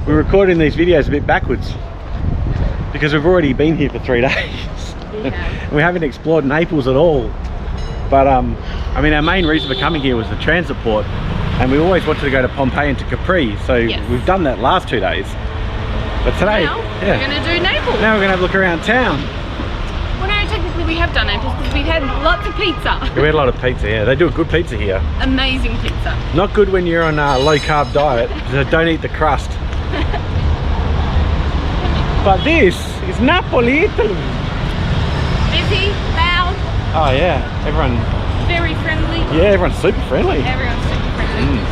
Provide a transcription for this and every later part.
we're recording these videos a bit backwards because we've already been here for 3 days. Yeah. We haven't explored Naples at all. But I mean, our main reason for coming here was the transit port, and we always wanted to go to Pompeii and to Capri, so we've done that last 2 days. But today, we're going to do Naples. Now we're going to have a look around town. Well, no, technically we have done Naples because we've had lots of pizza. We had a lot of pizza, yeah. They do a good pizza here. Amazing pizza. Not good when you're on a low carb diet, so don't eat the crust. But this is Napoli, Italy. Busy, loud. Oh yeah, everyone. Very friendly. Yeah, everyone's super friendly. Everyone's super friendly.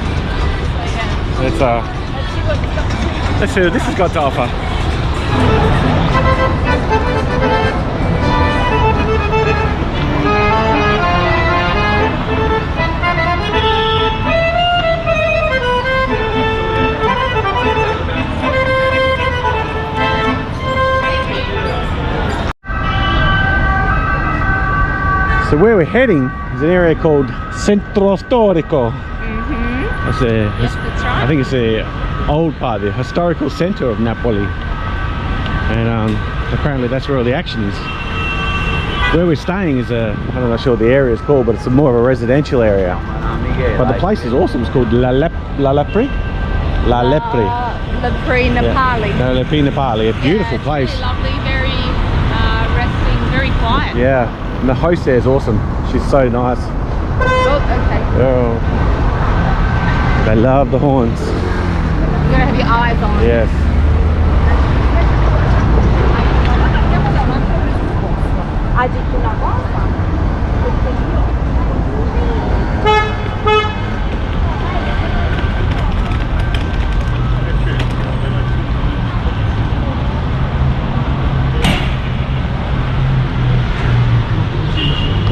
So, yeah. Let's see what this has got to offer. So where we're heading is an area called Centro Storico. That's that's right. I think it's the old part, the historical center of Napoli. And apparently that's where all the action is. Where we're staying is I'm not sure what the area is called, but it's more of a residential area. But the place is awesome. It's called Lepre Napoli. Yeah. Lepre Napoli. A beautiful place. Really lovely, very resting, very quiet. Yeah. And the host there is awesome. She's so nice. Oh, okay. Oh. They love the horns. You gotta have your eyes on. Yes.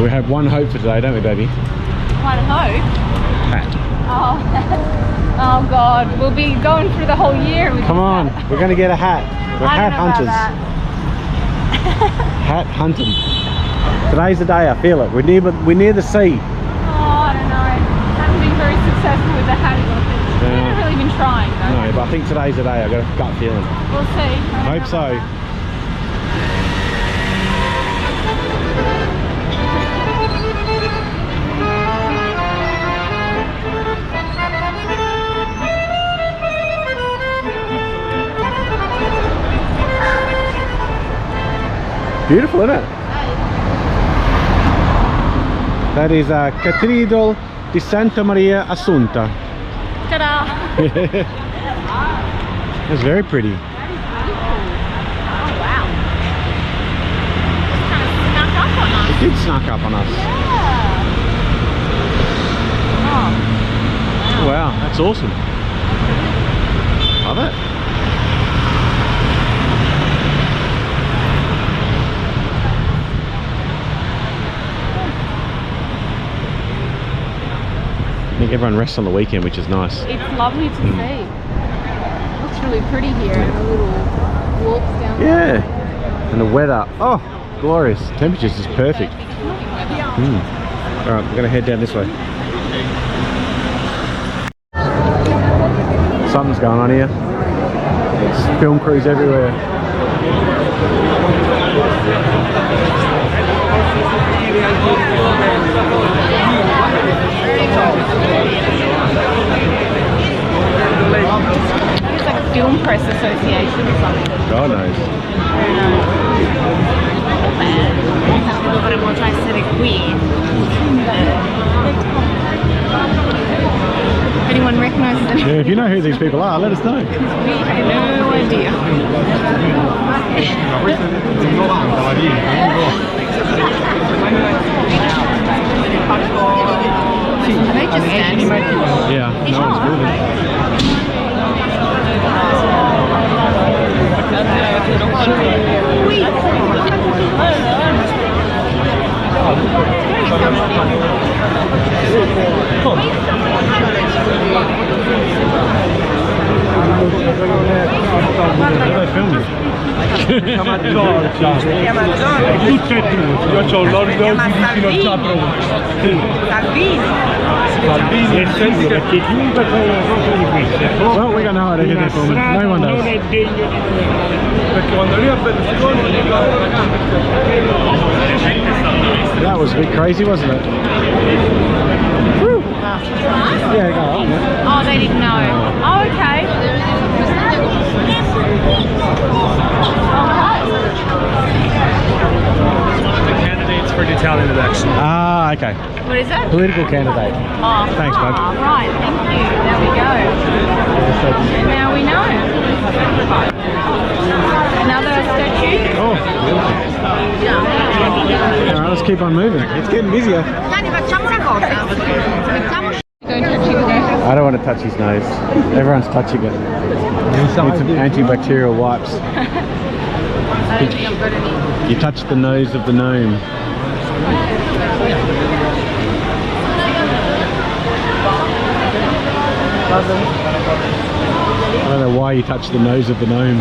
We have one hope for today, don't we, baby? One hope? Hat. Oh, oh God, we'll be going through the whole year with Come on, we're going to get a hat. We're hat hunters. Hat hunting. Today's the day, I feel it. We're near the sea. Oh, I don't know. I haven't been very successful with the hat. I haven't really been trying though. No, but I think today's the day. I've got a gut feeling. We'll see. Hope so. Beautiful, isn't it? That is a Cathedral di Santa Maria Assunta. Ta-da! It's very pretty. Oh wow! Just kind of snuck up on us. It did snuck up on us. Yeah. Oh. Wow, that's awesome. Love it. I think everyone rests on the weekend, which is nice. It's lovely to see. Looks really pretty here, and the little walks down there. Yeah, and the weather, oh, glorious. Temperature's just perfect. Alright, we're going to head down this way. Something's going on here. There's film crews everywhere. It's like a film press association or something. God knows. If anyone recognises anyone. Yeah, if you know who these people are, let us know. We have no idea. Are they just standing? Yeah, no one's moving. What are they filming? Tutte e due. Io ho l'orgoglio vicino già Salvini è sempre perché chiunque fa una cosa di queste. Well, we don't know how to hit this woman. No one Non does. è degno di perché quando lui a Berlusconi That was a bit crazy, wasn't it? Woo. Yeah, go on. Oh, they didn't know. Oh, okay. candidates for the Italian election. Ah, okay. What is it? Political candidate. Oh, Thanks, bud. Right, thank you. There we go. Now we know. Another statue. Oh, alright, let's keep on moving. It's getting busier. I don't want to touch his nose. Everyone's touching it. Need some antibacterial wipes. You touch the nose of the gnome. I don't know why you touch the nose of the gnome,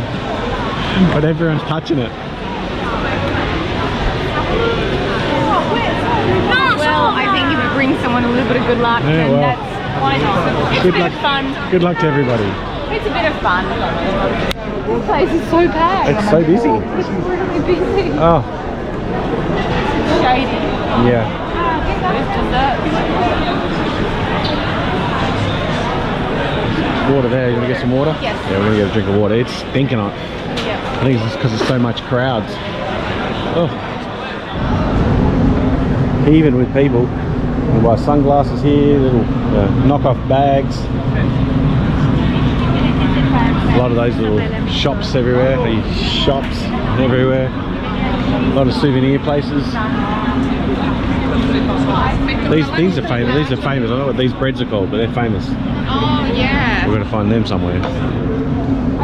but everyone's touching it. Well, I think if it brings someone a little bit of good luck, Yeah, then well. that's why not. It's Good a bit luck. of fun. Good luck to everybody. It's a bit of fun. This place is so packed. It's so busy. It's really busy. Oh, It's shady. yeah. There's desserts. Water there. You want to get some water? Yes. Yeah, we're going to get a drink of water. It's stinking hot. Yeah. I think it's just because there's so much crowds. Oh. Even with people. You can buy sunglasses here, little knockoff bags. A lot of those little shops everywhere. These shops everywhere. A lot of souvenir places. These are famous. These are famous. I don't know what these breads are called, but they're famous. Oh, yeah. We're going to find them somewhere. I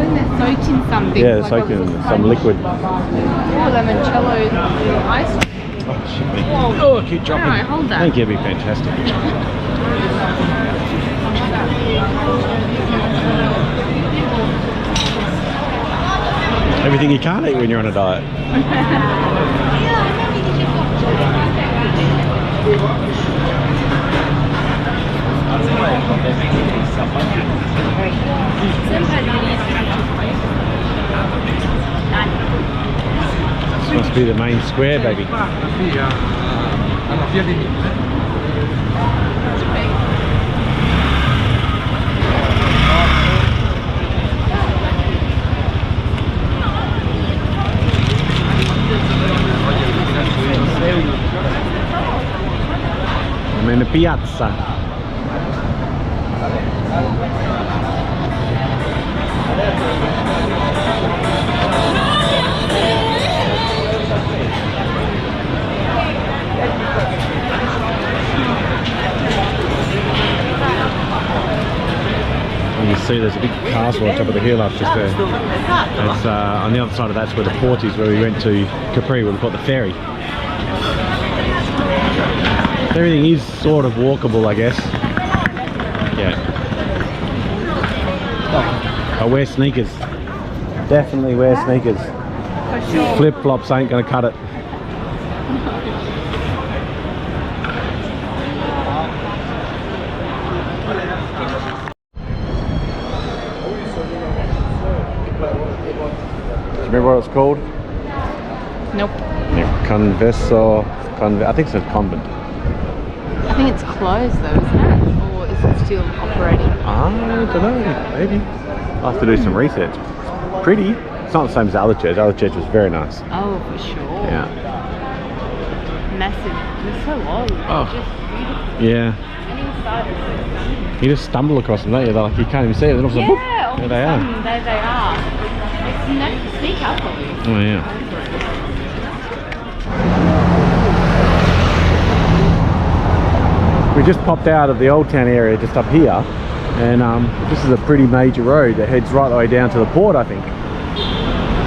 think they're soaked in something. Yeah, they're like soaked what's in this some one? liquid. Oh, limoncello ice. Oh, shit me. Oh, keep dropping. Alright, hold that. Thank you, it'd be fantastic. Everything you can't eat when you're on a diet. This must be the main square, baby. I'm in the piazza. You can see there's a big castle on top of the hill up just there. It's, on the other side of that's where the port is, where we went to Capri, where we got the ferry. Everything is sort of walkable, I guess. Yeah. But wear sneakers. Definitely wear sneakers. For sure. Flip-flops ain't gonna cut it. Do you remember what it's called? Nope. Yeah, Conveso. I think it's a convent. I think it's closed though, isn't it? Or is it still operating? I don't know, maybe. I'll have to do some research. Pretty. It's not the same as the other church. The other church was very nice. Oh, for sure. Yeah. Massive. They're so long. Oh. Just beautiful. Yeah. And inside You just stumble across them, don't you? They're like, you can't even see them. Then all of a sudden, yeah, all there of they a are. sudden, there they are. It's nice to sneak up on you. Oh, yeah. We just popped out of the Old Town area just up here, and this is a pretty major road that heads right the way down to the port, I think.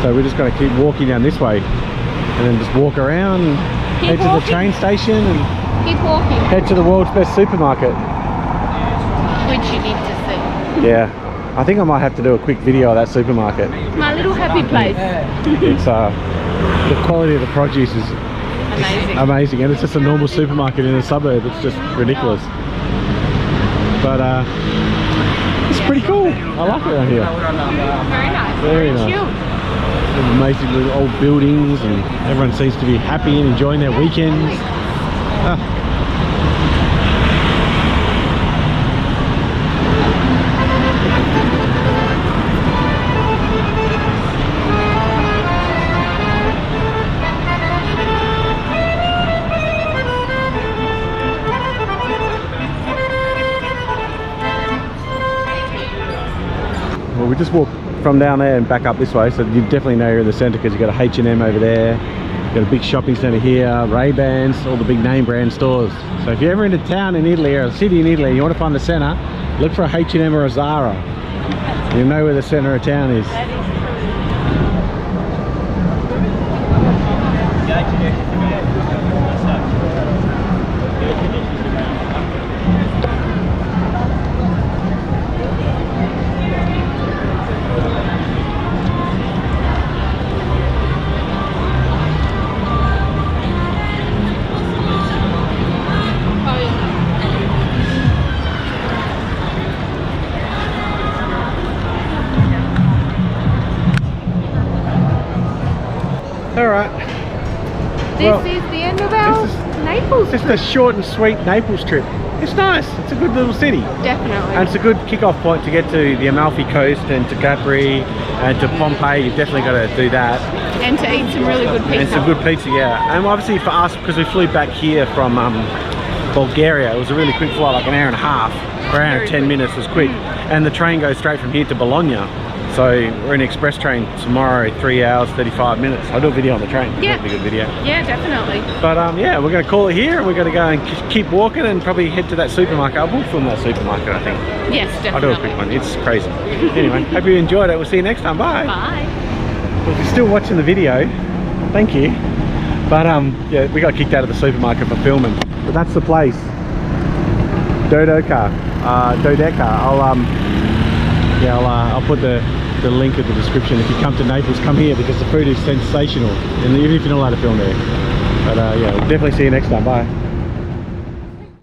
So we're just going to keep walking down this way and then just walk around and head to the train station and Keep walking. head to the world's best supermarket. Which you need to see. Yeah. I think I might have to do a quick video of that supermarket. My little happy place. It's the quality of the produce is Amazing. amazing, and it's just a normal supermarket in a suburb. It's just ridiculous. But it's pretty cool. I like it around here. Very nice. Very nice. Cute. Amazing little old buildings, and everyone seems to be happy and enjoying their weekends. Well, we just walked from down there and back up this way, so you definitely know you're in the centre because you've got a H&M over there, you've got a big shopping centre here, Ray-Bans, all the big name brand stores. So if you're ever in a town in Italy or a city in Italy, you want to find the centre, look for a H&M or a Zara. You know where the centre of town is. Alright. This is the end of our Naples Just trip. a short and sweet Naples trip. It's nice, it's a good little city. Definitely. And it's a good kick-off point to get to the Amalfi Coast and to Capri and to Pompeii. You've definitely got to do that. And to eat some really good pizza. And some good pizza, yeah. And obviously for us, because we flew back here from Bulgaria, it was a really quick flight, like an hour and a half. Or an hour and 10 minutes was quick. And the train goes straight from here to Bologna. So we're in an express train tomorrow, 3 hours, 35 minutes. I'll do a video on the train. Yeah. That'll be a good video. Yeah, definitely. But yeah, we're going to call it here, and we're going to go and keep walking and probably head to that supermarket. I will film that supermarket, I think. Yes, I'll definitely. do a quick one. It's crazy. Anyway, hope you enjoyed it. We'll see you next time. Bye. Bye. Well, if you're still watching the video, thank you. But yeah, we got kicked out of the supermarket for filming. But that's the place. DoDeCa. I'll put the link in the description. If you come to Naples, come here because the food is sensational. And even if you're not allowed to film there. But yeah, we'll definitely see you next time. Bye.